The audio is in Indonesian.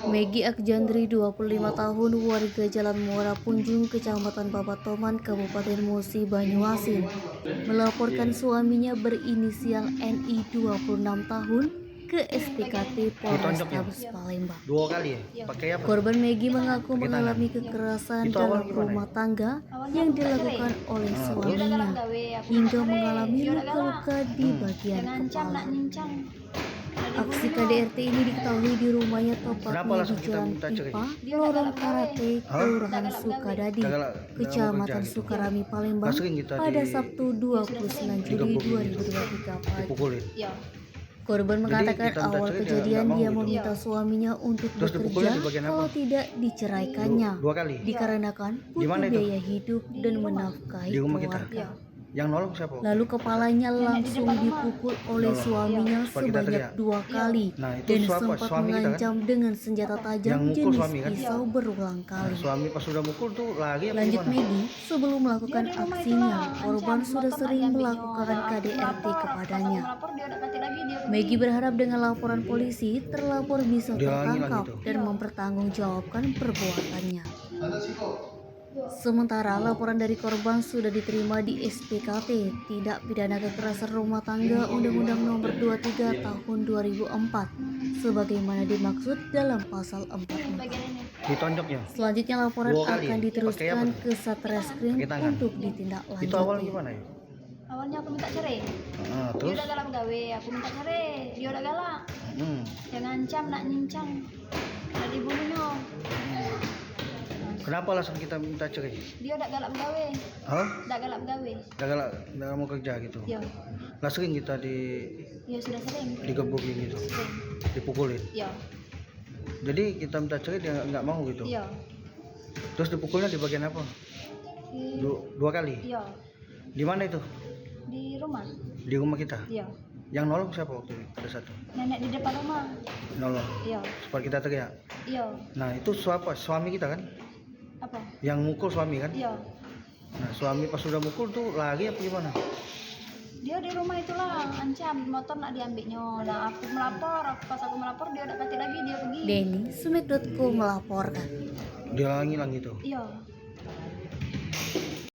Megi Akjandri, 25 tahun, warga Jalan Muara Punjung, Kecamatan Babatoman, Kabupaten Musi, Banyuasin, melaporkan suaminya berinisial NI, 26 tahun, ke SPKT Polrestabes Palembang. 2 kali ya? Pakai apa? Korban Megi mengaku Pakai mengalami tangan. kekerasan Itu dalam awal gimana rumah ya? tangga yang dilakukan oleh suaminya, hingga mengalami luka-luka di bagian kepala. Aksi KDRT ini diketahui di rumahnya, Kenapa tepatnya di langsung kita Jalan minta cerai? Pipa, Lorong Karate, Kelurahan Sukadadi, Dalam Kecamatan kerja gitu. Sukarami, Palembang, Masukin kita pada di Sabtu 29 Juli 2023 pagi. dipukulin. Korban mengatakan kita minta awal cerai, dia kejadian nggak mau dia gitu. meminta suaminya untuk Terus dipukulnya bekerja di bagian kalau apa? tidak diceraikannya, 2 kali. dikarenakan Di mana butuh itu? biaya hidup dan menafkahi Di rumah kita. keluarga. Yang nolong siapa? Lalu kepalanya langsung dipukul oleh Nolong. suaminya Supaya kita sebanyak teriak. 2 kali Nah, itu dan suami sempat kita kan? mengancam dengan senjata tajam Yang mukul jenis suami kan? pisau berulang Nah, kali. suami pas sudah mukul tuh lari apa Lanjut gimana? Megi, sebelum melakukan aksinya, korban sudah sering melakukan KDRT kepadanya. Megi berharap dengan laporan polisi, terlapor bisa tertangkap dan mempertanggungjawabkan perbuatannya. Sementara laporan dari korban sudah diterima di SPKT Tindak Pidana Kekerasan Rumah Tangga Undang-Undang Nomor 23 Tahun 2004 sebagaimana dimaksud dalam pasal 44. Ditonjoknya. Selanjutnya laporan 2 kali. akan diteruskan Pakai apa? ke Satreskrim Pakai tangan. untuk ditindaklanjuti. Itu awal gimana ya? Awalnya aku minta cerai. Dia Terus? udah galak gawe, aku minta cerai. Dia udah galak. Dia ngancam nak nyincang. Udah dibunuhnya. Kenapa alasan kita minta cerai? Dia udah galak gawe. Hah? Udah galak gawe. Udah mau kerja gitu. Iya. Lah sering kita Iya sudah sering. digebukin gitu, Sering. dipukulin. Iya. Jadi kita minta cerai dia nggak mau gitu. Iya. Terus dipukulnya di bagian apa? Di, 2 kali. iya. Di mana itu? Di rumah. Di rumah kita. Iya. Yang nolong siapa waktu itu? Ada satu. Nenek di depan rumah. Nolong. Iya. Supaya kita teriak. Iya. Nah itu siapa? Suami kita kan? Apa? Yang mukul suami kan? Iya. Nah suami pas sudah mukul tuh lari apa gimana? Dia di rumah itulah ancam motor nak diambilnya. Nah aku melapor, pas aku melapor dia udah kati lagi dia pergi. Denny, Sumek.co melaporkan. Dia ngilang gitu. Iya.